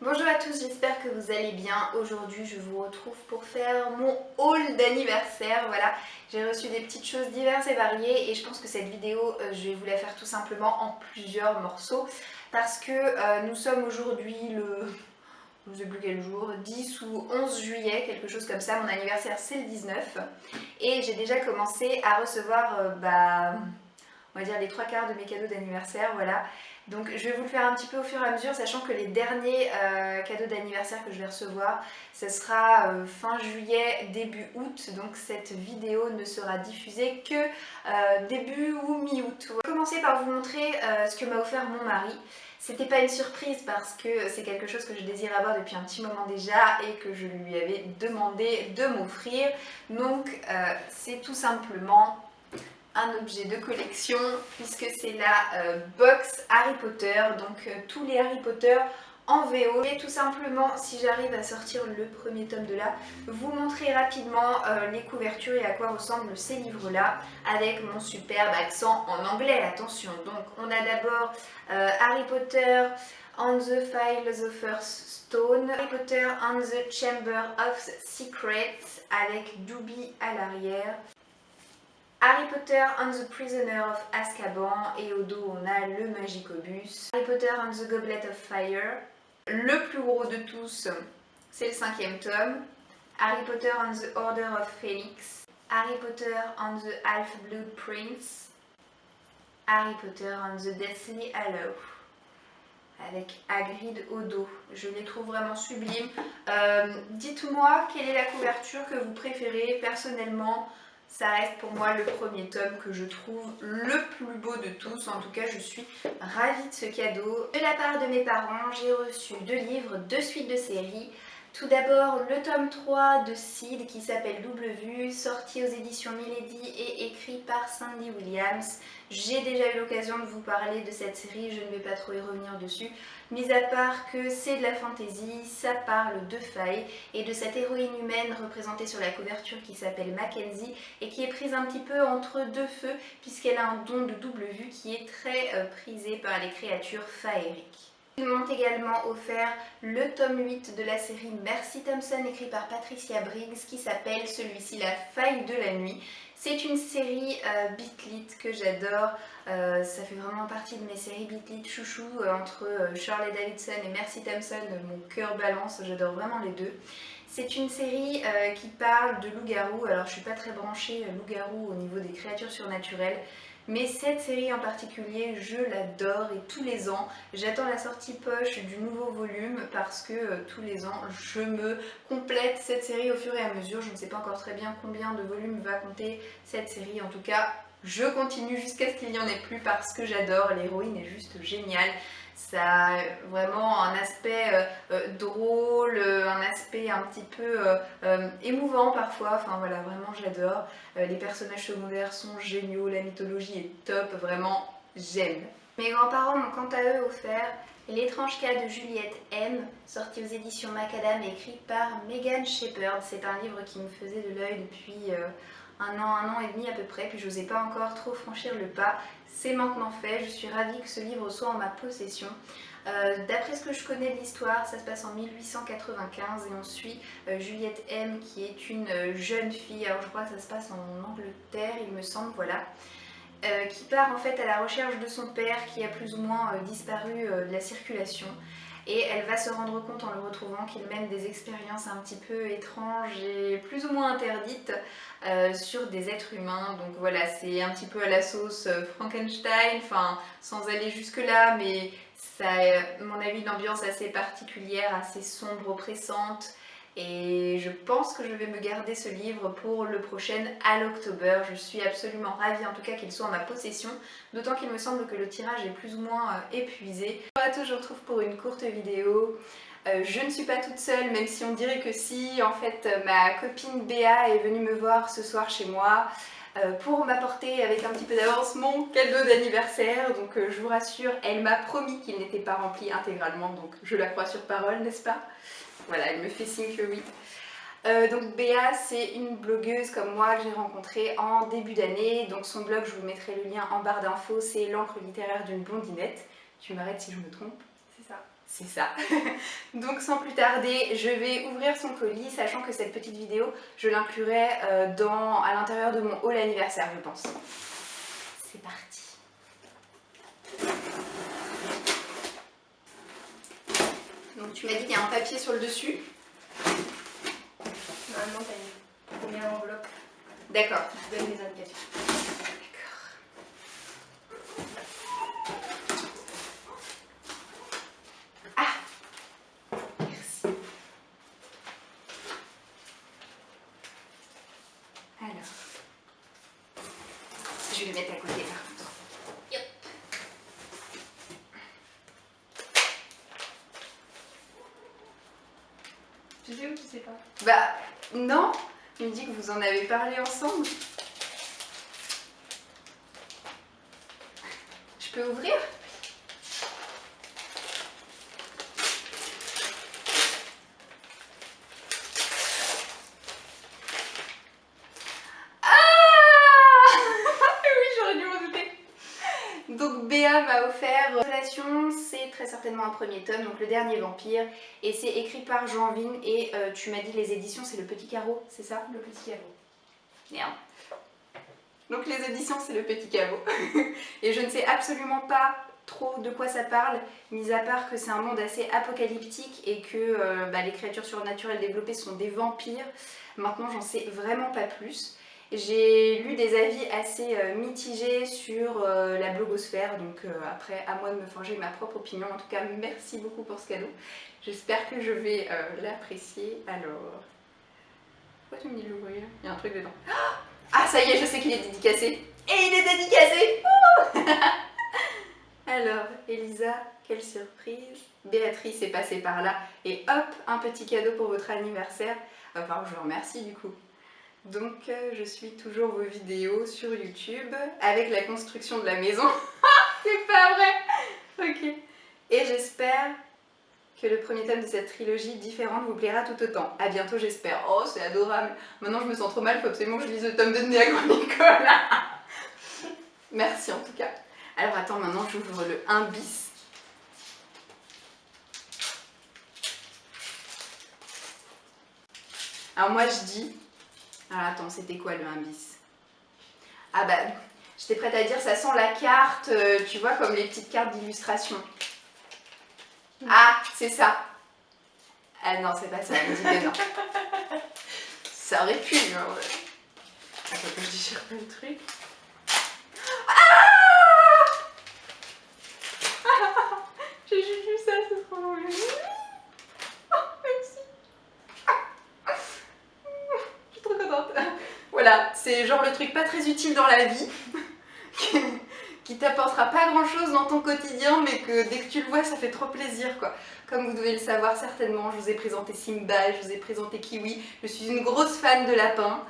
Bonjour à tous, j'espère que vous allez bien. Aujourd'hui, je vous retrouve pour faire mon haul d'anniversaire. Voilà, j'ai reçu des petites choses diverses et variées et je pense que cette vidéo, je vais vous la faire tout simplement en plusieurs morceaux parce que nous sommes aujourd'hui je ne sais plus quel jour, 10 ou 11 juillet, quelque chose comme ça. Mon anniversaire, c'est le 19 et j'ai déjà commencé à recevoir, on va dire les trois quarts de mes cadeaux d'anniversaire, voilà. Donc je vais vous le faire un petit peu au fur et à mesure, sachant que les derniers cadeaux d'anniversaire que je vais recevoir, ce sera fin juillet, début août, donc cette vidéo ne sera diffusée que début ou mi-août. Je vais commencer par vous montrer ce que m'a offert mon mari. C'était pas une surprise parce que c'est quelque chose que je désire avoir depuis un petit moment déjà et que je lui avais demandé de m'offrir. Donc c'est tout simplement un objet de collection puisque c'est la box Harry Potter, donc tous les Harry Potter en VO. Et tout simplement, si j'arrive à sortir le premier tome de là, vous montrer rapidement les couvertures et à quoi ressemblent ces livres-là avec mon superbe accent en anglais, attention. Donc on a d'abord Harry Potter and the Philosopher's Stone, Harry Potter and the Chamber of Secrets avec Dobby à l'arrière, Harry Potter and the Prisoner of Azkaban, et au dos on a le Magicobus. Harry Potter and the Goblet of Fire. Le plus gros de tous, c'est le 5e tome. Harry Potter and the Order of Phoenix. Harry Potter and the Half-Blood Prince. Harry Potter and the Deathly Hallows, avec Hagrid au dos. Je les trouve vraiment sublimes. Dites-moi quelle est la couverture que vous préférez. Personnellement, ça reste pour moi le premier tome que je trouve le plus beau de tous. En tout cas, je suis ravie de ce cadeau. De la part de mes parents, j'ai reçu 2 livres, 2 suites de séries. Tout d'abord, le tome 3 de Sid qui s'appelle Double Vue, sorti aux éditions Milady et écrit par Sandy Williams. J'ai déjà eu l'occasion de vous parler de cette série, je ne vais pas trop y revenir dessus. Mis à part que c'est de la fantasy, ça parle de failles et de cette héroïne humaine représentée sur la couverture qui s'appelle Mackenzie et qui est prise un petit peu entre deux feux puisqu'elle a un don de double vue qui est très prisé par les créatures faériques. Ils m'ont également offert le tome 8 de la série Mercy Thompson écrit par Patricia Briggs qui s'appelle celui-ci La Faille de la Nuit. C'est une série Beat-Lit que j'adore, ça fait vraiment partie de mes séries Beat-Lit chouchou entre Shirley Davidson et Mercy Thompson, mon cœur balance, j'adore vraiment les deux. C'est une série qui parle de loup-garou, alors je suis pas très branchée loup-garou au niveau des créatures surnaturelles, mais cette série en particulier, je l'adore et tous les ans, j'attends la sortie poche du nouveau volume parce que tous les ans, je me complète cette série au fur et à mesure. Je ne sais pas encore très bien combien de volumes va compter cette série. En tout cas, je continue jusqu'à ce qu'il n'y en ait plus parce que j'adore. L'héroïne est juste géniale. Ça a vraiment un aspect drôle, un aspect un petit peu émouvant parfois, enfin voilà, vraiment j'adore. Les personnages secondaires sont géniaux, la mythologie est top, vraiment j'aime. Mes grands-parents m'ont quant à eux offert L'étrange cas de Juliette M, sorti aux éditions Macadam et écrit par Megan Shepherd. C'est un livre qui me faisait de l'œil depuis un an et demi à peu près, puis je n'osais pas encore trop franchir le pas. C'est maintenant fait, je suis ravie que ce livre soit en ma possession. D'après ce que je connais de l'histoire, ça se passe en 1895 et on suit Juliette M qui est une jeune fille, alors je crois que ça se passe en Angleterre il me semble, voilà. Qui part en fait à la recherche de son père qui a plus ou moins disparu de la circulation. Et elle va se rendre compte en le retrouvant qu'il mène des expériences un petit peu étranges et plus ou moins interdites sur des êtres humains. Donc voilà, c'est un petit peu à la sauce Frankenstein, enfin sans aller jusque là, mais ça a à mon avis une ambiance assez particulière, assez sombre, oppressante. Et je pense que je vais me garder ce livre pour le prochain Halloctober. Je suis absolument ravie en tout cas qu'il soit en ma possession, d'autant qu'il me semble que le tirage est plus ou moins épuisé. Bonjour à tous, je vous retrouve pour une courte vidéo. Je ne suis pas toute seule, même si on dirait que si. En fait, ma copine Béa est venue me voir ce soir chez moi pour m'apporter avec un petit peu d'avance mon cadeau d'anniversaire. Donc je vous rassure, elle m'a promis qu'il n'était pas rempli intégralement, donc je la crois sur parole, n'est-ce pas? Voilà, elle me fait signe que oui. Donc Béa, c'est une blogueuse comme moi que j'ai rencontrée en début d'année. Donc son blog, je vous mettrai le lien en barre d'infos, c'est l'encre littéraire d'une blondinette. Tu m'arrêtes si je me trompe. C'est ça. c'est ça. Donc sans plus tarder, je vais ouvrir son colis, sachant que cette petite vidéo, je l'inclurai à l'intérieur de mon haul anniversaire, je pense. C'est parti. Donc tu m'as dit qu'il y a un papier sur le dessus. Normalement, t'as une première enveloppe. D'accord. Je donne les indications. Je vais le mettre à côté par contre. Yep. Tu sais ou tu sais pas? Bah non, tu me dis que vous en avez parlé ensemble. Je peux ouvrir? Donc Béa m'a offert Relation, c'est très certainement un premier tome, donc le dernier vampire, et c'est écrit par Jean Vigne, et tu m'as dit les éditions c'est le Petit Carreau, c'est ça? Le Petit Carreau. Merde. Donc les éditions c'est le Petit Carreau. Et je ne sais absolument pas trop de quoi ça parle, mis à part que c'est un monde assez apocalyptique et que les créatures surnaturelles développées sont des vampires. Maintenant j'en sais vraiment pas plus. J'ai lu des avis assez mitigés sur la blogosphère, donc après à moi de me forger ma propre opinion. En tout cas, merci beaucoup pour ce cadeau. J'espère que je vais l'apprécier. Alors, pourquoi tu me dis de l'ouvrir? Il y a un truc dedans. Ah, ça y est, je sais qu'il est dédicacé. Et il est dédicacé. Alors, Elisa, quelle surprise. Béatrice est passée par là. Et hop, un petit cadeau pour votre anniversaire. Enfin, je vous remercie du coup. Donc je suis toujours vos vidéos sur YouTube avec la construction de la maison. C'est pas vrai. Ok. Et j'espère que le premier tome de cette trilogie différente vous plaira tout autant. À bientôt j'espère. Oh c'est adorable. Maintenant je me sens trop mal, faut absolument que je lise le tome 2 de Néa Nicolas. Merci en tout cas. Alors attends, maintenant j'ouvre le 1 bis. Alors moi je dis... Alors attends, c'était quoi le 1 bis? Ah bah, j'étais prête à dire, ça sent la carte, tu vois, comme les petites cartes d'illustration. Ah, c'est ça. Ah non, c'est pas ça, elle me dit que non. Ça aurait pu, genre... Attends que je déchire pas le truc. Ah j'ai juste vu ça, c'est trop drôle. Voilà, c'est genre le truc pas très utile dans la vie, qui t'apportera pas grand chose dans ton quotidien, mais que dès que tu le vois, ça fait trop plaisir quoi. Comme vous devez le savoir certainement, je vous ai présenté Simba, je vous ai présenté Kiwi, je suis une grosse fan de lapins.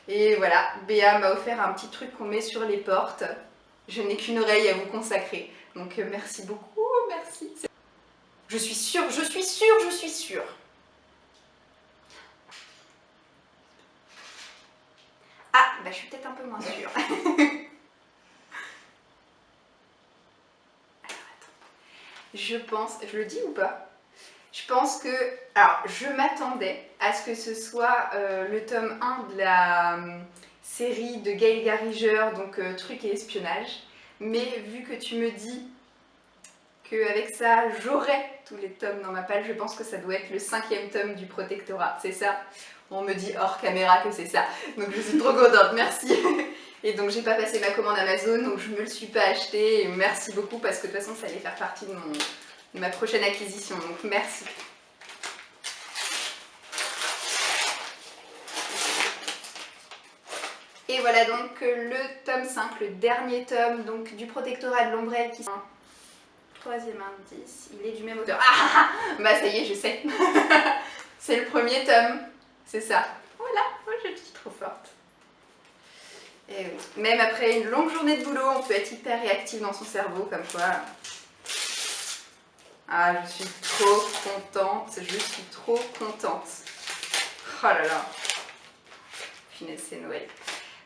Et voilà, Béa m'a offert un petit truc qu'on met sur les portes. Je n'ai qu'une oreille à vous consacrer, donc merci beaucoup, merci. Je suis sûre, je suis sûre, je suis sûre. Ah, bah je suis peut-être un peu moins sûre. Alors attends. Je pense, je le dis ou pas? Je pense que, alors je m'attendais à ce que ce soit le tome 1 de la série de Gail Garriger, donc trucs et espionnage. Mais vu que tu me dis qu'avec ça j'aurai tous les tomes dans ma palle, je pense que ça doit être le 5e tome du Protectorat, c'est ça? On me dit hors caméra que c'est ça, donc je suis trop contente, merci. Et donc j'ai pas passé ma commande Amazon, donc je me le suis pas acheté, et merci beaucoup parce que de toute façon ça allait faire partie de ma prochaine acquisition, donc merci. Et voilà donc le tome 5, le dernier tome donc, du Protectorat de l'Ombrelle qui... Troisième indice, il est du même auteur. Ah bah ça y est, je sais. C'est le premier tome, c'est ça. Voilà, moi je suis trop forte. Et oui. Même après une longue journée de boulot, on peut être hyper réactif dans son cerveau, comme quoi. Ah, je suis trop contente, je suis trop contente. Oh là là. Punaise, c'est Noël.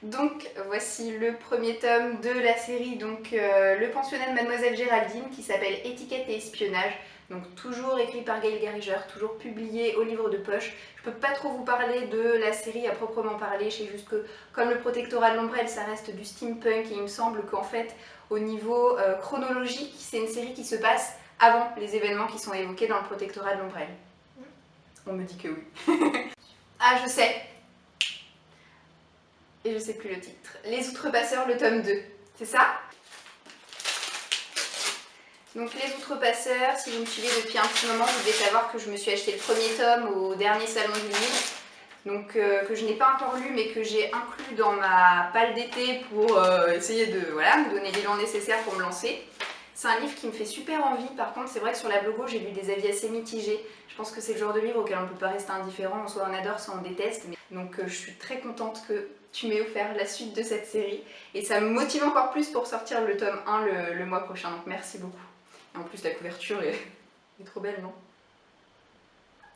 Donc voici le premier tome de la série, donc le pensionnat de Mademoiselle Géraldine, qui s'appelle Étiquette et espionnage. Donc toujours écrit par Gail Garriger, toujours publié au livre de poche. Je peux pas trop vous parler de la série à proprement parler, je sais juste que comme le protectorat de l'ombrelle ça reste du steampunk et il me semble qu'en fait au niveau chronologique c'est une série qui se passe avant les événements qui sont évoqués dans le protectorat de l'ombrelle. On me dit que oui. Ah je sais. Et je sais plus le titre. Les Outrepasseurs, le tome 2, c'est ça? Donc les Outrepasseurs, si vous me suivez depuis un petit moment, vous devez savoir que je me suis acheté le premier tome au dernier salon du livre. Donc que je n'ai pas encore lu mais que j'ai inclus dans ma palle d'été pour essayer de me donner l'élan nécessaire pour me lancer. C'est un livre qui me fait super envie, par contre c'est vrai que sur la blogo j'ai lu des avis assez mitigés. Je pense que c'est le genre de livre auquel on ne peut pas rester indifférent, soit on adore, soit on déteste. Donc je suis très contente que tu m'aies offert la suite de cette série et ça me motive encore plus pour sortir le tome 1 le mois prochain, donc merci beaucoup. Et en plus la couverture est trop belle, non?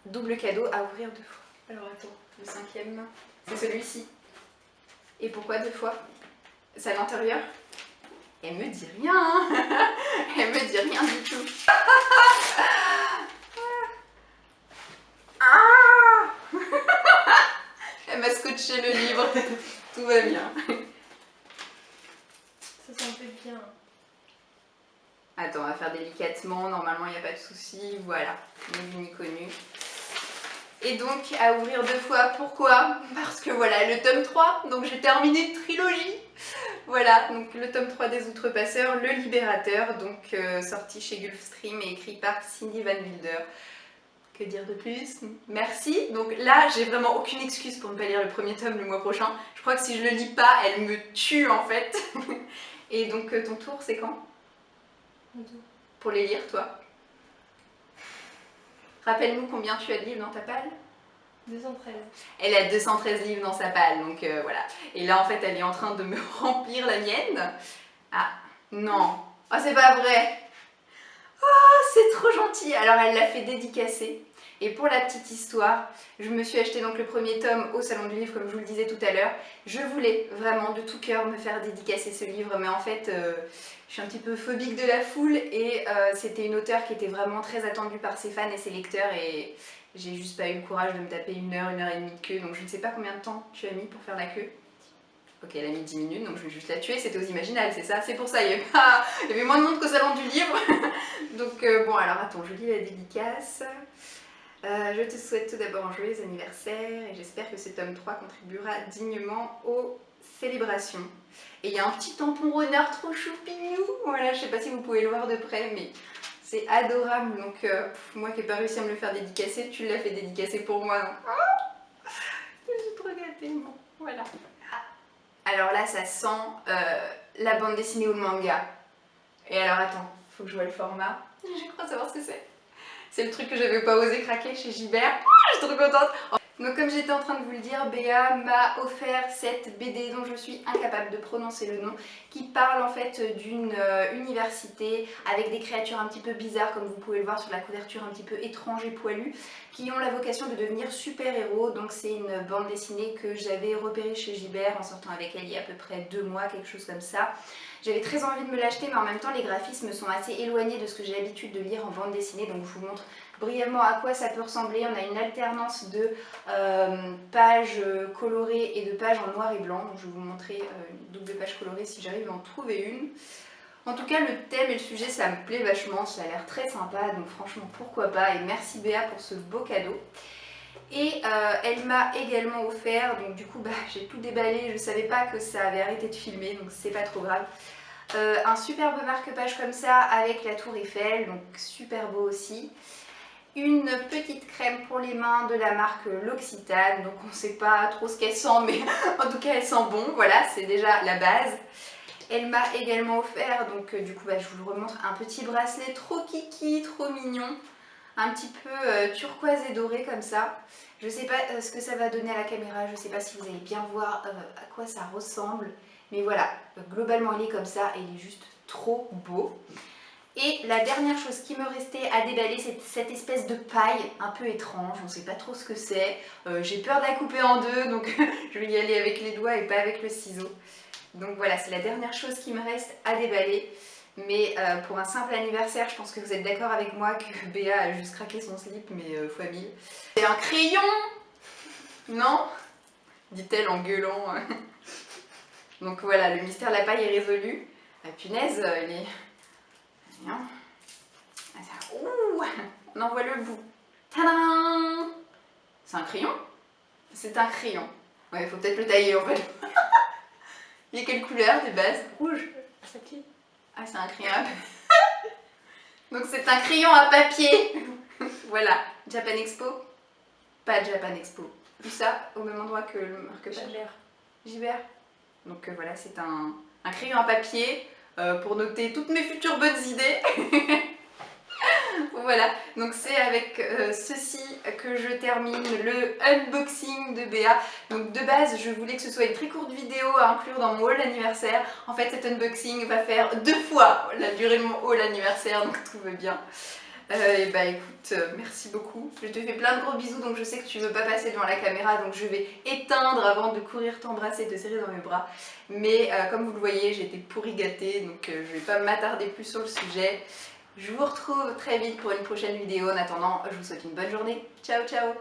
Double cadeau à ouvrir 2 fois. Alors attends, le 5e, c'est celui-ci. Et pourquoi 2 fois? C'est à l'intérieur? Elle me dit rien, hein. Elle me dit rien du tout. Elle m'a scotché le livre. Tout va bien. Ça sentait bien. Attends, on va faire délicatement. Normalement, il n'y a pas de souci. Voilà, ni vu ni connu. Et donc, à ouvrir 2 fois. Pourquoi? Parce que voilà, le tome 3. Donc, j'ai terminé une trilogie. Voilà, donc le tome 3 des Outrepasseurs, Le Libérateur, donc sorti chez Gulfstream et écrit par Cindy Van Wilder. Que dire de plus? Merci. Donc là, j'ai vraiment aucune excuse pour ne pas lire le premier tome le mois prochain. Je crois que si je le lis pas, elle me tue en fait. Et donc ton tour, c'est quand? Pour les lire, toi? Rappelle-nous combien tu as de livres dans ta palle? 213. Elle a 213 livres dans sa palle, donc voilà. Et là, en fait, elle est en train de me remplir la mienne. Ah, non. Oh, c'est pas vrai. Oh, c'est trop gentil. Alors, elle l'a fait dédicacer. Et pour la petite histoire, je me suis acheté donc le premier tome au Salon du Livre, comme je vous le disais tout à l'heure. Je voulais vraiment de tout cœur me faire dédicacer ce livre, mais en fait, je suis un petit peu phobique de la foule et c'était une auteure qui était vraiment très attendue par ses fans et ses lecteurs et j'ai juste pas eu le courage de me taper 1 heure, 1 heure et demie de queue, donc je ne sais pas combien de temps tu as mis pour faire la queue. Ok, elle a mis 10 minutes, donc je vais juste la tuer, c'était aux Imaginales, c'est ça? C'est pour ça, il y avait moins de monde qu'au Salon du Livre. Donc bon, alors attends, je lis la dédicace. Je te souhaite tout d'abord un joyeux anniversaire et j'espère que ce tome 3 contribuera dignement aux célébrations. Et il y a un petit tampon renard trop choupinou, voilà, je sais pas si vous pouvez le voir de près, mais c'est adorable. Donc moi qui n'ai pas réussi à me le faire dédicacer, tu l'as fait dédicacer pour moi. Donc... Oh, je suis trop gâtée, bon, voilà. Alors là, ça sent la bande dessinée ou le manga. Et alors attends, faut que je vois le format. Je crois savoir ce que c'est. C'est le truc que j'avais pas osé craquer chez Gibert. Je suis trop contente. Donc comme j'étais en train de vous le dire, Béa m'a offert cette BD dont je suis incapable de prononcer le nom, qui parle en fait d'une université avec des créatures un petit peu bizarres, comme vous pouvez le voir sur la couverture, un petit peu étrange et poilues, qui ont la vocation de devenir super-héros. Donc c'est une bande dessinée que j'avais repérée chez Gibert en sortant avec elle il y a à peu près 2 mois, quelque chose comme ça. J'avais très envie de me l'acheter, mais en même temps les graphismes sont assez éloignés de ce que j'ai l'habitude de lire en bande dessinée, donc je vous montre brièvement à quoi ça peut ressembler. On a une alternance de pages colorées et de pages en noir et blanc, donc je vais vous montrer une double page colorée si j'arrive à en trouver une. En tout cas, le thème et le sujet, ça me plaît vachement, ça a l'air très sympa, donc franchement pourquoi pas, et merci Béa pour ce beau cadeau. Et elle m'a également offert, donc du coup bah, j'ai tout déballé, je savais pas que ça avait arrêté de filmer, donc c'est pas trop grave. Un superbe marque-page comme ça avec la tour Eiffel, donc super beau aussi. Une petite crème pour les mains de la marque L'Occitane, donc on ne sait pas trop ce qu'elle sent, mais en tout cas elle sent bon, voilà, c'est déjà la base. Elle m'a également offert, donc du coup bah, je vous le remontre, un petit bracelet trop kiki, trop mignon, un petit peu turquoise et doré comme ça. Je ne sais pas ce que ça va donner à la caméra, je ne sais pas si vous allez bien voir à quoi ça ressemble, mais voilà, globalement il est comme ça et il est juste trop beau. Et la dernière chose qui me restait à déballer, c'est cette espèce de paille un peu étrange, on ne sait pas trop ce que c'est. J'ai peur de la couper en deux, donc je vais y aller avec les doigts et pas avec le ciseau. Donc voilà, c'est la dernière chose qui me reste à déballer. Mais pour un simple anniversaire, je pense que vous êtes d'accord avec moi que Béa a juste craqué son slip, mais fois 1000. C'est un crayon! Non? Dit-elle en gueulant. Donc voilà, le mystère de la paille est résolu. La punaise, il est... Non. Ouh, on en voit le bout. Tadam! C'est un crayon? C'est un crayon. Ouais, il faut peut-être le tailler en fait. Il est quelle couleur de base? Rouge. Ah, c'est un crayon à papier. Donc c'est un crayon à papier. Voilà. Japan Expo? Pas Japan Expo. Tout ça au même endroit que le marque-page. Gibert. Donc voilà, c'est un crayon à papier pour noter toutes mes futures bonnes idées. Voilà, donc c'est avec ceci que je termine le unboxing de Béa. Donc de base, je voulais que ce soit une très courte vidéo à inclure dans mon haul anniversaire. En fait, cet unboxing va faire 2 fois la durée de mon haul anniversaire, donc tout va bien. Et bah écoute, merci beaucoup. Je te fais plein de gros bisous, donc je sais que tu veux pas passer devant la caméra, donc je vais éteindre avant de courir t'embrasser et te serrer dans mes bras. Mais comme vous le voyez, j'ai été pourri gâtée, donc je vais pas m'attarder plus sur le sujet. Je vous retrouve très vite pour une prochaine vidéo. En attendant, je vous souhaite une bonne journée. Ciao, ciao!